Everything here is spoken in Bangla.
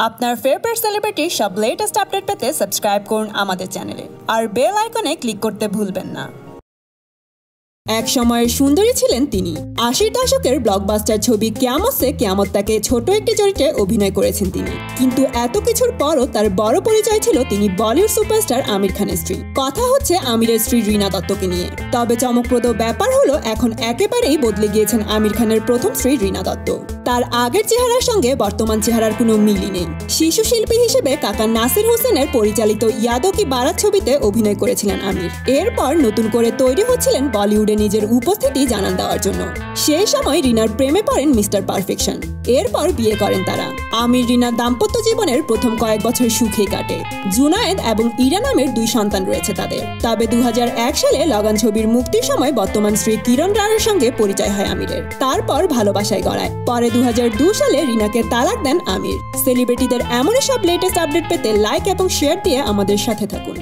আপনার ফেভারিট সেলিব্রিটির সব লেটেস্ট আপডেট পেতে সাবস্ক্রাইব করুন আমাদের চ্যানেলে আর বেল আইকনে ক্লিক করতে ভুলবেন না। এক সময়ের সুন্দরী ছিলেন তিনি। ৮০ দশকের ব্লকবাস্টার ছবি কিয়ামত সে কিয়ামত তাকে ছোট একটি চরিত্রে অভিনয় করেছেন তিনি। কিন্তু এত কিছুর পরও তার বড় পরিচয় ছিল তিনি বলিউড সুপারস্টার আমির খানের স্ত্রী। কথা হচ্ছে আমিরের স্ত্রী রীনা দত্তকে নিয়ে। তবে চমকপ্রদ ব্যাপার হলো এখন একেবারেই বদলে গিয়েছেন আমির খানের প্রথম স্ত্রী রীনা দত্ত। তার আগের চেহারার সঙ্গে বর্তমান চেহারার কোনো মিলই নেই। শিশু শিল্পী হিসেবে কাকা নাসির হোসেনের পরিচালিত ইয়াদো কি বারাত ছবিতে অভিনয় করেছিলেন আমির। এরপর নতুন করে তৈরি হচ্ছিলেন বলিউডে নিজের উপস্থিতি জানান দেওয়ার জন্য। সেই সময় রিনার প্রেমে পড়েন মিস্টার পারফেকশন। এরপর বিয়ে করেন তারা। আমির রিনার দাম্পত্য জীবনের প্রথম কয়েক বছর সুখেই কাটে। জুনায়েদ এবং ইরা নামের 2 সন্তান রয়েছে তাদের। তবে 2001 সালে লাগান ছবির মুক্তির সময় বর্তমান স্ত্রী কিরণ রাওয়ের সঙ্গে পরিচয় হয় আমিরের। তারপর ভালোবাসায় গড়ায়। পরে 2002 সালে রিনাকে তালাক দেন আমির। সেলিব্রিটিদের এমনই সব লেটেস্ট আপডেট পেতে লাইক এবং শেয়ার দিয়ে আমাদের সাথে থাকুন।